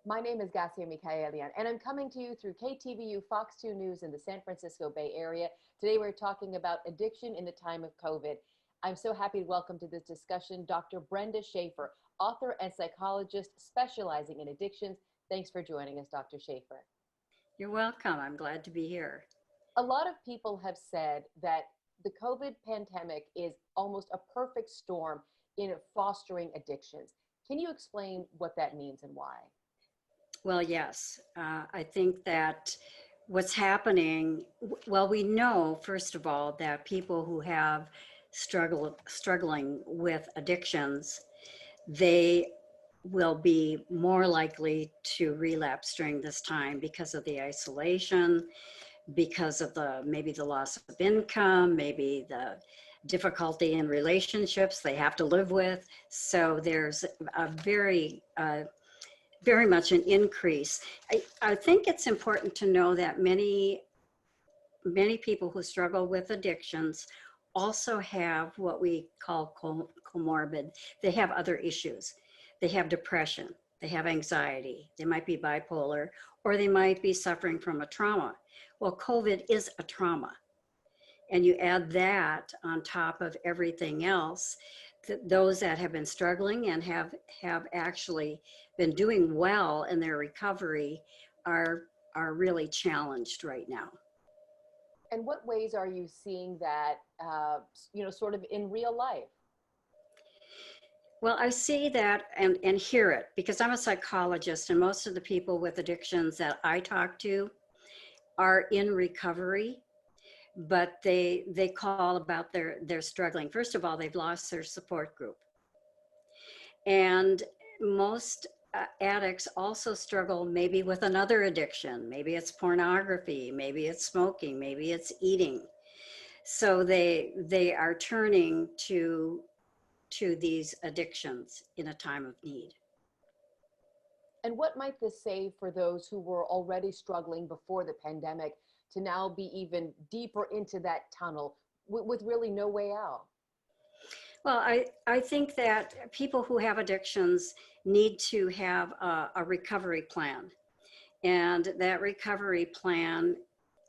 My name is Gasia Mikaelian, and I'm coming to you through KTVU Fox 2 News in the San Francisco Bay Area. Today we're talking about addiction in the time of COVID. I'm so happy to welcome to this discussion Dr. Brenda Schaeffer, author and psychologist specializing in addictions. Thanks for joining us, Dr. Schaeffer. You're welcome. I'm glad to be here. A lot of people have said that the COVID pandemic is almost a perfect storm in fostering addictions. Can you explain what that means and why? Well, yes, I think that what's happening, well, we know, first of all, that people who have struggling with addictions, they will be more likely to relapse during this time because of the isolation, because of maybe the loss of income, maybe the difficulty in relationships they have to live with. So there's a very much an increase. I think it's important to know that many people who struggle with addictions also have what we call comorbid. They have other issues. They have depression, they have anxiety, they might be bipolar, or they might be suffering from a trauma. Well, COVID is a trauma. And you add that on top of everything else, those that have been struggling and have actually been doing well in their recovery are really challenged right now. And what ways are you seeing that, sort of in real life? Well, I see that and hear it because I'm a psychologist, and most of the people with addictions that I talk to are in recovery, but they call about their struggling. First of all, they've lost their support group. And most addicts also struggle maybe with another addiction. Maybe it's pornography, maybe it's smoking, maybe it's eating. So they are turning to these addictions in a time of need. And what might this say for those who were already struggling before the pandemic to now be even deeper into that tunnel with really no way out? Well, I think that people who have addictions need to have a recovery plan. And that recovery plan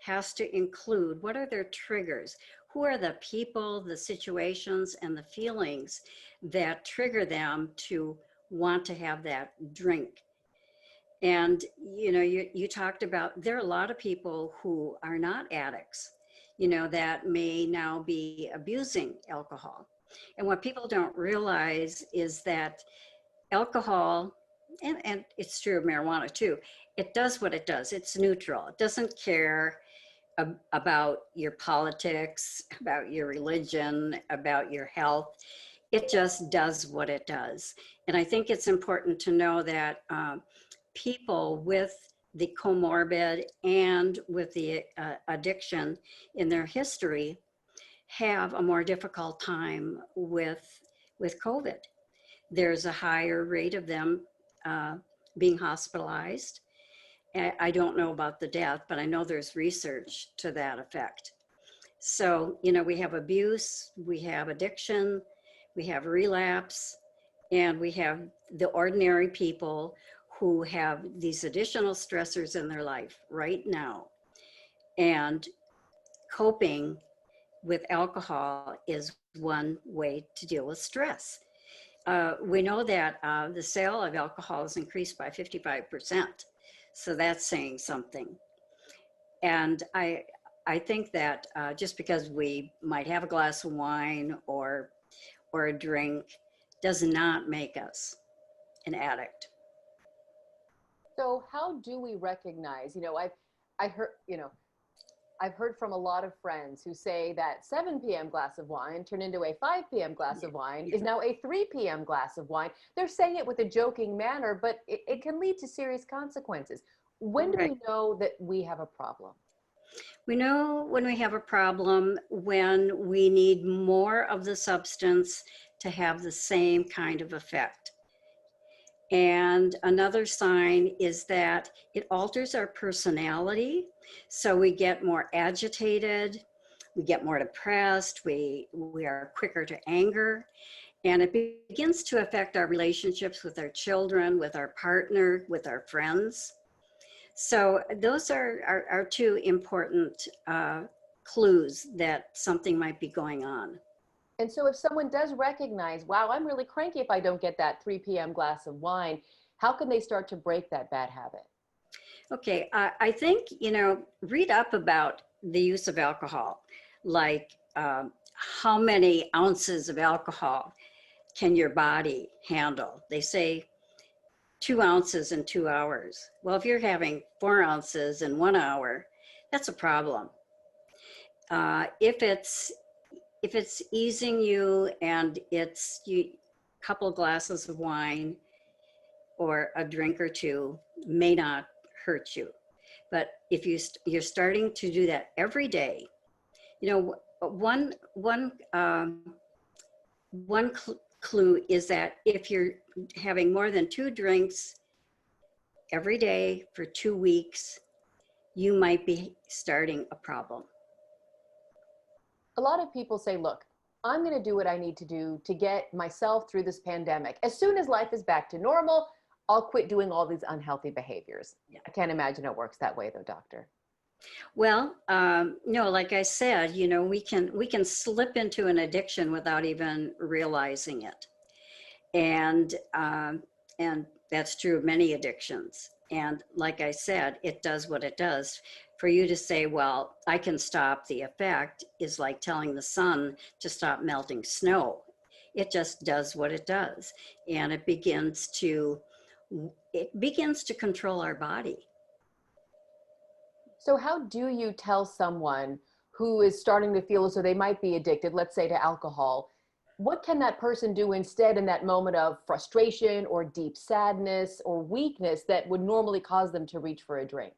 has to include what are their triggers? Who are the people, the situations, and the feelings that trigger them to want to have that drink? And, you talked about, there are a lot of people who are not addicts, that may now be abusing alcohol. And what people don't realize is that alcohol, and it's true of marijuana too, it does what it does. It's neutral. It doesn't care about your politics, about your religion, about your health. It just does what it does. And I think it's important to know that people with the comorbid and with the addiction in their history have a more difficult time with COVID. There's a higher rate of them being hospitalized. I don't know about the death, but I know there's research to that effect. So, we have abuse, we have addiction, we have relapse, and we have the ordinary people who have these additional stressors in their life right now. And coping with alcohol is one way to deal with stress. We know that the sale of alcohol has increased by 55%. So that's saying something. And I think that just because we might have a glass of wine or a drink does not make us an addict. So how do we recognize, I've heard from a lot of friends who say that 7 p.m. glass of wine turned into a 5 p.m. glass of wine is now a 3 p.m. glass of wine. They're saying it with a joking manner, but it can lead to serious consequences. When do we know that we have a problem? We know when we have a problem when we need more of the substance to have the same kind of effect. And another sign is that it alters our personality. So we get more agitated, we get more depressed, we are quicker to anger. And it begins to affect our relationships with our children, with our partner, with our friends. So those are two important clues that something might be going on. And so if someone does recognize, wow, I'm really cranky if I don't get that 3 p.m. glass of wine, how can they start to break that bad habit? Okay, I think, read up about the use of alcohol, like how many ounces of alcohol can your body handle? They say 2 ounces in 2 hours. Well, if you're having 4 ounces in 1 hour, that's a problem. If it's easing you and it's a couple glasses of wine or a drink or two, may not hurt you. But if you're starting to do that every day, one clue is that if you're having more than 2 drinks every day for 2 weeks, you might be starting a problem. A lot of people say, look, I'm going to do what I need to do to get myself through this pandemic. As soon as life is back to normal, I'll quit doing all these unhealthy behaviors. Yeah. I can't imagine it works that way though, doctor. Well, no, like I said, we can slip into an addiction without even realizing it. And that's true of many addictions. And like I said, it does what it does. For you to say, well, I can stop the effect is like telling the sun to stop melting snow. It just does what it does. And it begins to control our body. So how do you tell someone who is starting to feel as though they might be addicted, let's say to alcohol, what can that person do instead in that moment of frustration or deep sadness or weakness that would normally cause them to reach for a drink?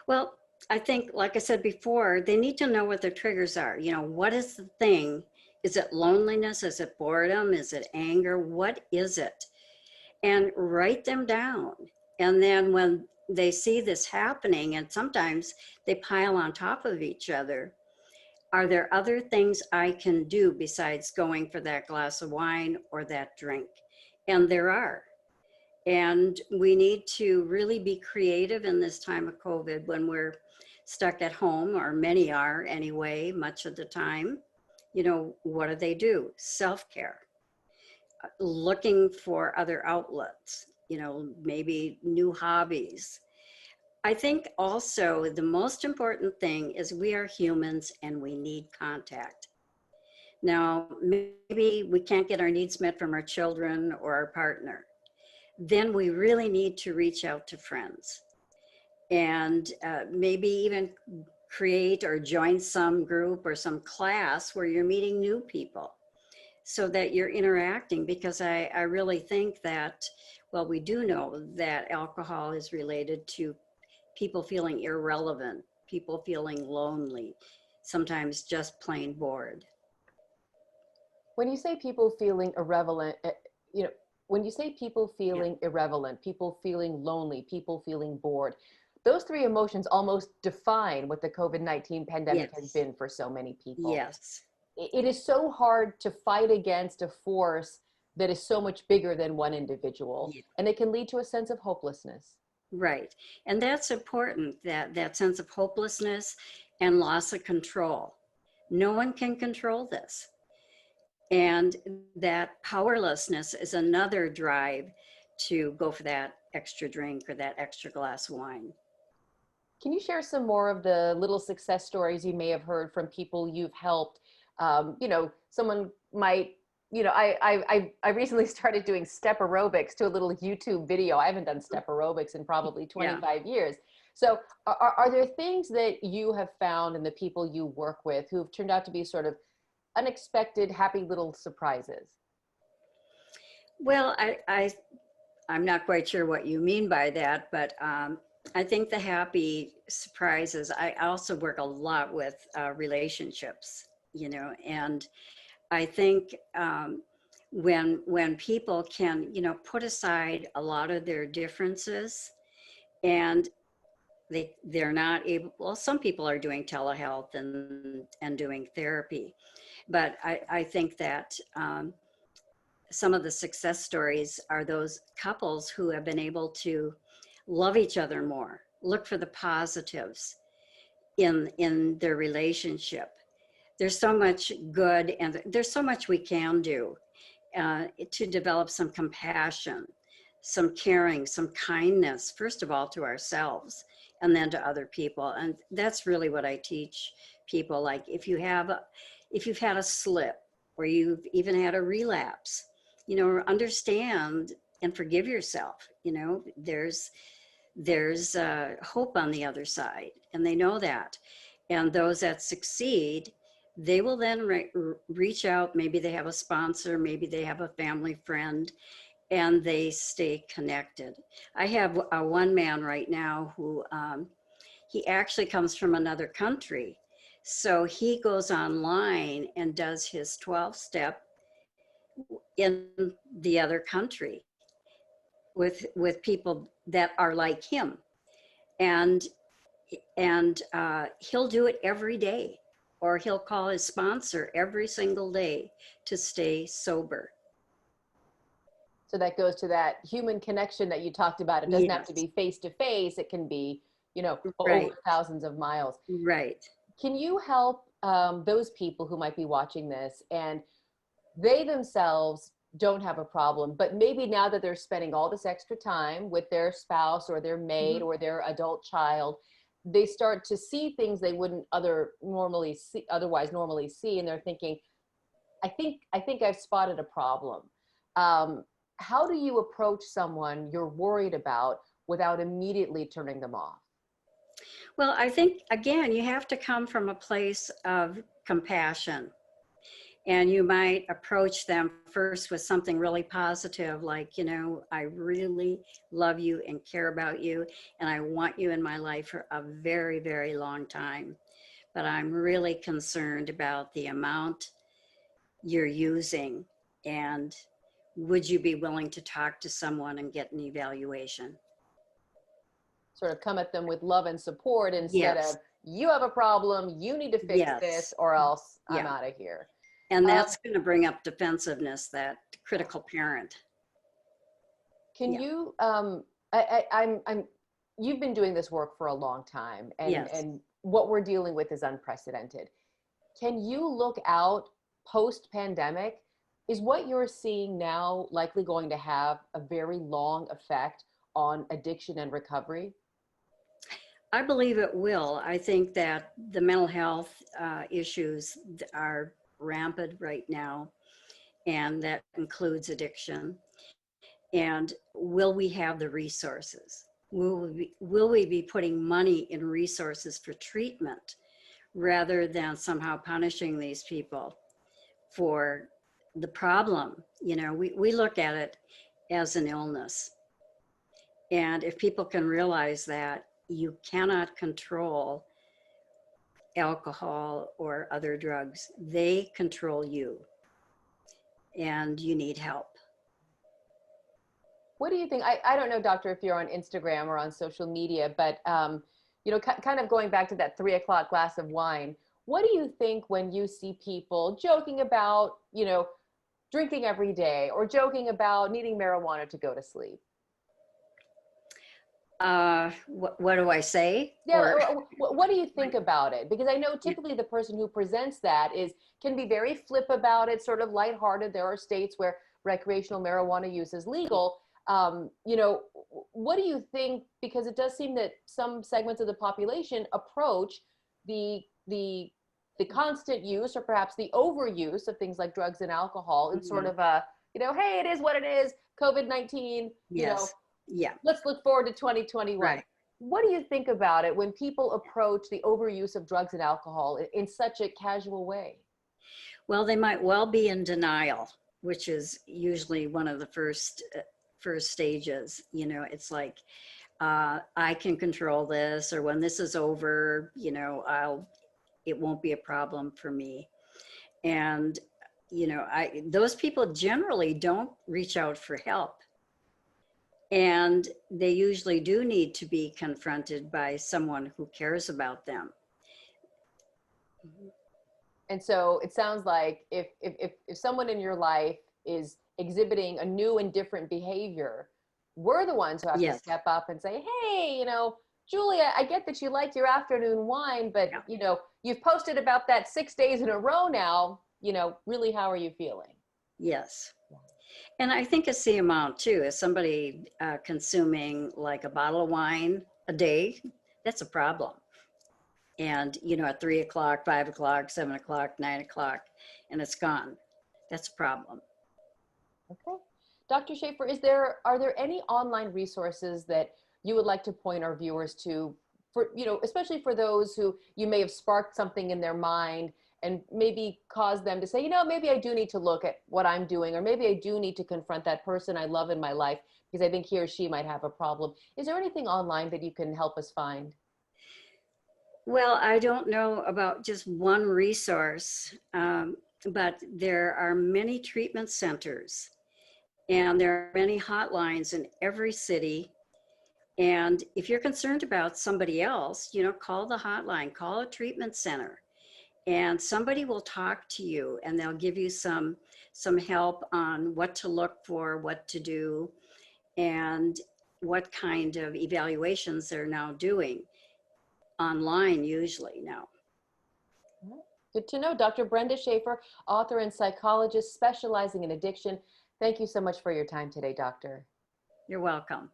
Well, I think, like I said before, they need to know what their triggers are. What is the thing? Is it loneliness? Is it boredom? Is it anger? What is it? And write them down. And then when they see this happening, and sometimes they pile on top of each other, are there other things I can do besides going for that glass of wine or that drink? And there are. And we need to really be creative in this time of COVID when we're stuck at home, or many are anyway, much of the time. What do? Self-care, looking for other outlets, maybe new hobbies. I think also the most important thing is we are humans and we need contact. Now, maybe we can't get our needs met from our children or our partner. Then we really need to reach out to friends and maybe even create or join some group or some class where you're meeting new people so that you're interacting, because I really think that, well, we do know that alcohol is related to people feeling irrelevant, people feeling lonely, sometimes just plain bored. When you say people feeling irrelevant, when you say people feeling irrelevant, people feeling lonely, people feeling bored, those three emotions almost define what the COVID-19 pandemic has been for so many people. Yes. It is so hard to fight against a force that is so much bigger than one individual, and it can lead to a sense of hopelessness. Right. And that's important, that sense of hopelessness and loss of control. No one can control this. And that powerlessness is another drive to go for that extra drink or that extra glass of wine. Can you share some more of the little success stories you may have heard from people you've helped? Someone might, I recently started doing step aerobics to a little YouTube video. I haven't done step aerobics in probably 25 years. So are there things that you have found in the people you work with who've turned out to be sort of unexpected, happy little surprises? Well, I'm not quite sure what you mean by that, but I think the happy surprises, I also work a lot with relationships, and I think when people can, put aside a lot of their differences, and they're not able, well, some people are doing telehealth and doing therapy, but I think that some of the success stories are those couples who have been able to love each other more, look for the positives in their relationship. There's so much good, and there's so much we can do to develop some compassion, some caring, some kindness, first of all to ourselves and then to other people. And that's really what I teach people. Like if you've had a slip or you've even had a relapse, understand and forgive yourself. There's hope on the other side, and they know that. And those that succeed, they will then reach out. Maybe they have a sponsor, maybe they have a family friend, and they stay connected. I have one man right now who he actually comes from another country. So he goes online and does his 12-step in the other country with people that are like him. And he'll do it every day, or he'll call his sponsor every single day to stay sober. So that goes to that human connection that you talked about. It doesn't have to be face to face. It can be, Right. over thousands of miles. Right. Can you help those people who might be watching this and they themselves don't have a problem, but maybe now that they're spending all this extra time with their spouse or their maid or their adult child, they start to see things they wouldn't otherwise normally see, and they're thinking, I think I've spotted a problem. How do you approach someone you're worried about without immediately turning them off? Well, I think, again, you have to come from a place of compassion. And you might approach them first with something really positive, like, I really love you and care about you, and I want you in my life for a very, very long time. But I'm really concerned about the amount you're using, and would you be willing to talk to someone and get an evaluation? Sort of come at them with love and support instead of, you have a problem, you need to fix this, or else I'm out of here. And that's going to bring up defensiveness, that critical parent. Can you, you've been doing this work for a long time, and what we're dealing with is unprecedented. Can you look out post-pandemic? Is what you're seeing now likely going to have a very long effect on addiction and recovery? I believe it will. I think that the mental health issues are rampant right now, and that includes addiction. And will we have the resources? Will we be putting money in resources for treatment rather than somehow punishing these people for the problem? We look at it as an illness. And if people can realize that you cannot control alcohol or other drugs, they control you, and you need help. What do you think? I don't know, doctor, if you're on Instagram or on social media, but kind of going back to that 3 o'clock glass of wine, what do you think when you see people joking about, drinking every day, or joking about needing marijuana to go to sleep? What do I say? Yeah, what do you think about it? Because I know typically the person who presents that can be very flip about it, sort of lighthearted. There are states where recreational marijuana use is legal. What do you think? Because it does seem that some segments of the population approach the constant use, or perhaps the overuse of things like drugs and alcohol in sort of a, hey, it is what it is, COVID-19, let's look forward to 2021. Right. What do you think about it when people approach the overuse of drugs and alcohol in such a casual way? Well, they might well be in denial, which is usually one of the first stages. It's like, I can control this, or when this is over, it won't be a problem for me. And, those people generally don't reach out for help. And they usually do need to be confronted by someone who cares about them. And so it sounds like if someone in your life is exhibiting a new and different behavior, we're the ones who have to Yes. step up and say, hey, Julia, I get that you like your afternoon wine, but Yeah. you've posted about that 6 days in a row now, really, how are you feeling? Yes. And I think it's the amount too. Is somebody consuming like a bottle of wine a day? That's a problem. And, at 3 o'clock, 5 o'clock, 7 o'clock, 9 o'clock, and it's gone. That's a problem. Okay. Dr. Schaeffer, are there any online resources that you would like to point our viewers to for, especially for those who you may have sparked something in their mind and maybe caused them to say, maybe I do need to look at what I'm doing, or maybe I do need to confront that person I love in my life because I think he or she might have a problem. Is there anything online that you can help us find? Well, I don't know about just one resource, but there are many treatment centers and there are many hotlines in every city. And if you're concerned about somebody else, call the hotline, call a treatment center, and somebody will talk to you and they'll give you some help on what to look for, what to do, and what kind of evaluations they're now doing online usually now. Good to know. Dr. Brenda Schaeffer, author and psychologist specializing in addiction. Thank you so much for your time today, doctor. You're welcome.